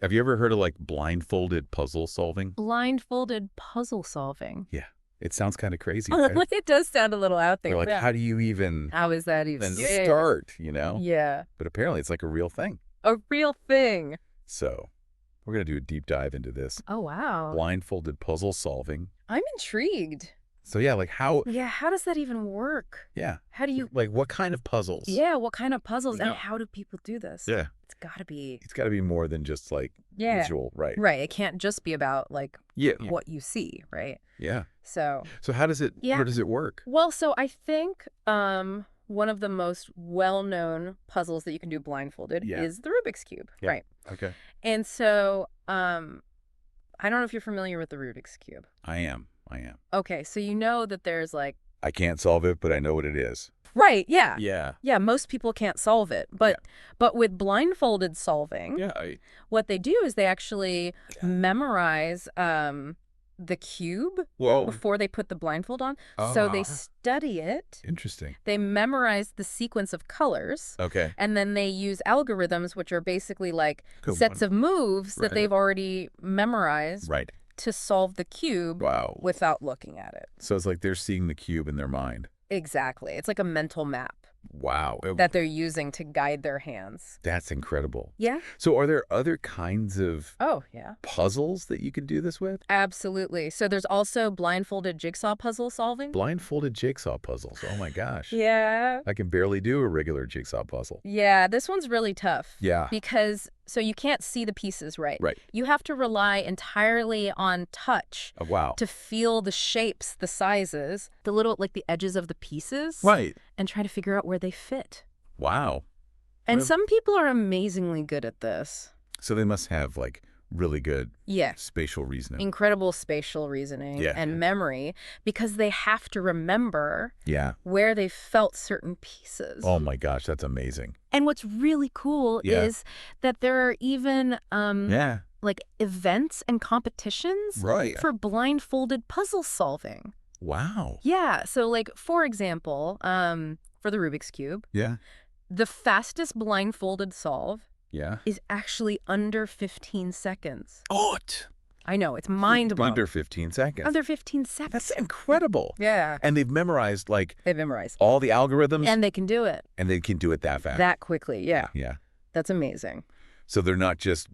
Have you ever heard of like blindfolded puzzle solving? Blindfolded puzzle solving. Yeah. It sounds kind of crazy, right? It does sound a little out there. They're like, Yeah. how do you even How is that even? start, you know? Yeah. But apparently it's like a real thing. A real thing. So we're going to do a deep dive into this. Oh, wow. Blindfolded puzzle solving. I'm intrigued. So yeah, like how... Yeah, how does that even work? Yeah. How do you... Like what kind of puzzles? Yeah, what kind of puzzles? Yeah. And how do people do this? Yeah. It's got to be... It's got to be more than just like visual, right? Right. It can't just be about like Yeah. what you see, right? Yeah. So how does it, Yeah. how does it work? Well, so I think one of the most well-known puzzles that you can do blindfolded Yeah. is the Rubik's Cube, Yeah. right? Okay. And so I don't know if you're familiar with the Rubik's Cube. I am. Okay, so you know that there's like... I can't solve it, but I know what it is. Right, yeah. Yeah. Yeah, most people can't solve it. But with blindfolded solving, Yeah. what they do is they actually memorize the cube Whoa. before they put the blindfold on. So they study it. Interesting. They memorize the sequence of colors. Okay. And then they use algorithms, which are basically like Good sets one. of moves Right. that they've already memorized Right. to solve the cube Wow. without looking at it. So it's like they're seeing the cube in their mind. Exactly. It's like a mental map Wow. that they're using to guide their hands. That's incredible. Yeah. So are there other kinds of Oh, yeah. puzzles that you can do this with? Absolutely. So there's also blindfolded jigsaw puzzle solving. Blindfolded jigsaw puzzles. Oh my gosh. Yeah. I can barely do a regular jigsaw puzzle. Yeah, this one's really tough. Yeah. Because, so you can't see the pieces right. Right. You have to rely entirely on touch Oh, wow. to feel the shapes, the sizes, the little, like the edges of the pieces. Right. And try to figure out where they fit. Wow. And Well- some people are amazingly good at this. So they must have like really good Yeah. spatial reasoning. Incredible spatial reasoning Yeah. and memory because they have to remember Yeah. where they felt certain pieces. Oh my gosh, that's amazing. And what's really cool Yeah. is that there are even Yeah. like events and competitions Right. for blindfolded puzzle solving. Wow. Yeah. So like, for example, for the Rubik's Cube, Yeah. the fastest blindfolded solve Yeah. is actually under 15 seconds. What? I know, it's mind-blowing. Under 15 seconds. Under 15 seconds. That's incredible. Yeah. And they've memorized like They memorize. all the algorithms And they can do it and they can do it that fast. that quickly. Yeah. Yeah. That's amazing. So they're not just,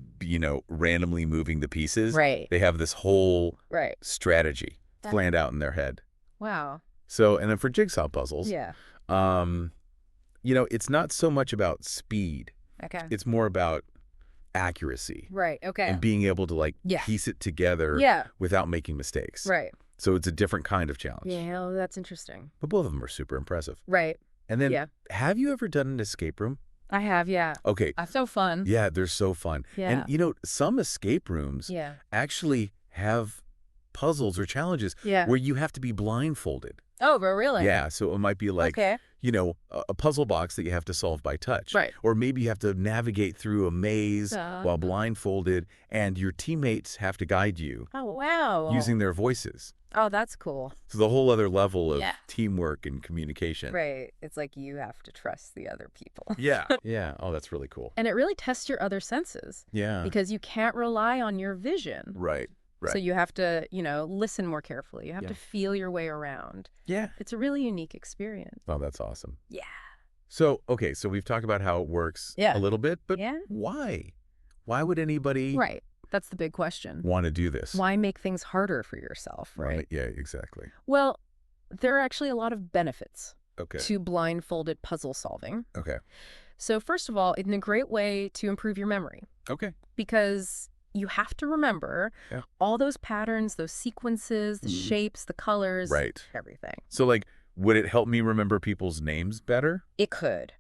randomly moving the pieces. Right. They have this whole Right. strategy planned out in their head. Wow. So, and then for jigsaw puzzles, Yeah. it's not so much about speed. Okay. It's more about accuracy Right. Okay. and being able to like Yeah. piece it together Yeah. without making mistakes. Right. So it's a different kind of challenge. Yeah, well, that's interesting. But both of them are super impressive. Right. And then, Yeah. have you ever done an escape room? I have, yeah. Okay. So fun. Yeah, they're so fun. Yeah. And, some escape rooms Yeah. actually have puzzles or challenges Yeah. where you have to be blindfolded. Oh, but really? Yeah, so it might be like, Okay. a puzzle box that you have to solve by touch. Right. Or maybe you have to navigate through a maze while blindfolded, and your teammates have to guide you Oh, wow. using their voices. Oh, that's cool. So the whole other level of Yeah. teamwork and communication. Right. It's like you have to trust the other people. Yeah. Yeah. Oh, that's really cool. And it really tests your other senses Yeah. because you can't rely on your vision. Right. Right. So you have to, listen more carefully. You have Yeah. to feel your way around. Yeah. It's a really unique experience. Oh, that's awesome. Yeah. So, okay, so we've talked about how it works Yeah. a little bit, but Yeah. why? Why would anybody Right. That's the big question. want to do this? Why make things harder for yourself, right? Yeah, exactly. Well, there are actually a lot of benefits Okay. to blindfolded puzzle solving. Okay. So first of all, it's a great way to improve your memory Okay. because you have to remember all those patterns, those sequences, the shapes, the colors, Right. everything. So, like, would it help me remember people's names better? It could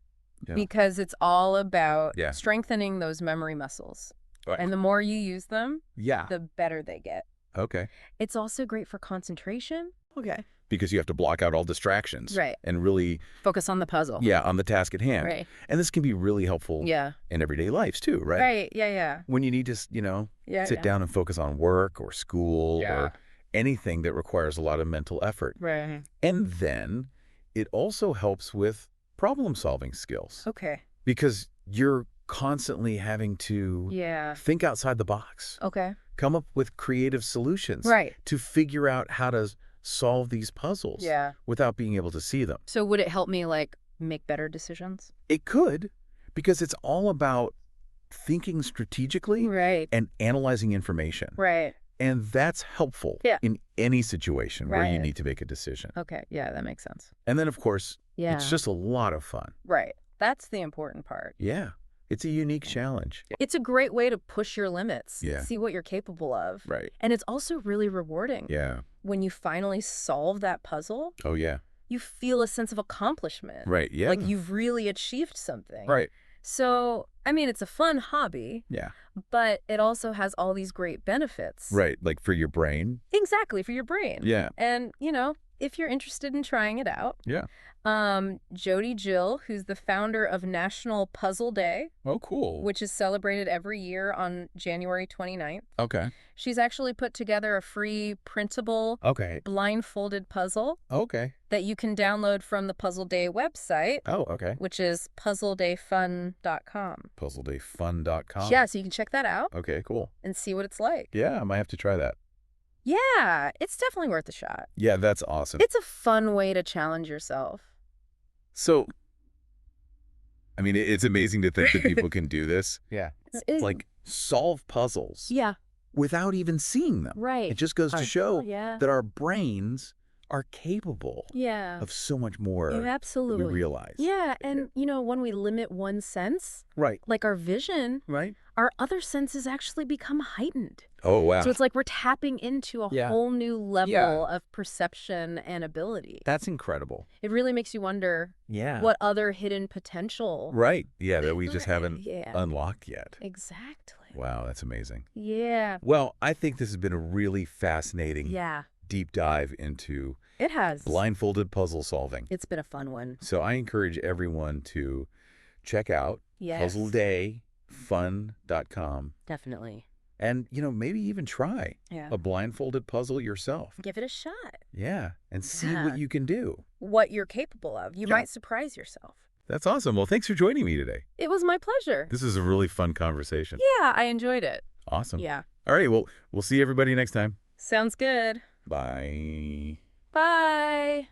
Yeah. because it's all about Yeah. strengthening those memory muscles. Right. And the more you use them, Yeah. the better they get. Okay. It's also great for concentration. Okay. Because you have to block out all distractions. Right. And really, Focus on the puzzle. on the task at hand. Right. And this can be really helpful Yeah. in everyday lives too, right? Right. Yeah. Yeah. When you need to, Yeah. sit down and focus on work or school Yeah. or anything that requires a lot of mental effort. Right. And then it also helps with problem-solving skills Okay. because you're constantly having to think outside the box. Okay. Come up with creative solutions to figure out how to solve these puzzles without being able to see them. So would it help me, like, make better decisions? It could, because it's all about thinking strategically and analyzing information. And that's helpful in any situation where you need to make a decision. Okay, yeah, that makes sense. And then, of course, it's just a lot of fun. That's the important part. Yeah. It's a unique challenge. It's a great way to push your limits, see what you're capable of. And it's also really rewarding. When you finally solve that puzzle, you feel a sense of accomplishment. Like you've really achieved something. So, I mean, it's a fun hobby. But it also has all these great benefits. Like for your brain. Exactly, for your brain. And, you know, if you're interested in trying it out. Jody Jill, who's the founder of National Puzzle Day. Oh, cool. Which is celebrated every year on January 29th. Okay. She's actually put together a free printable blindfolded puzzle. That you can download from the Puzzle Day website. Which is puzzledayfun.com. Puzzledayfun.com. Yeah, so you can check that out. Okay, cool. And see what it's like. Yeah, I might have to try that. Yeah, it's definitely worth a shot. Yeah, that's awesome. It's a fun way to challenge yourself. So, I mean, it's amazing to think that people can do this. Like solve puzzles. Without even seeing them. It just goes to show that our brains are capable of so much more than we realize. And, you know, when we limit one sense, like our vision, our other senses actually become heightened. Oh, wow. So it's like we're tapping into a whole new level of perception and ability. That's incredible. It really makes you wonder what other hidden potential. That we just haven't unlocked yet. Exactly. Wow, that's amazing. Yeah. Well, I think this has been a really fascinating deep dive into blindfolded puzzle solving. It's been a fun one. So I encourage everyone to check out puzzledayfun.com. Definitely. And, you know, maybe even try a blindfolded puzzle yourself. Give it a shot. Yeah, and see what you can do. What you're capable of. You might surprise yourself. That's awesome. Well, thanks for joining me today. It was my pleasure. This is a really fun conversation. Yeah, I enjoyed it. Awesome. Yeah. All right, well, we'll see everybody next time. Sounds good. Bye. Bye.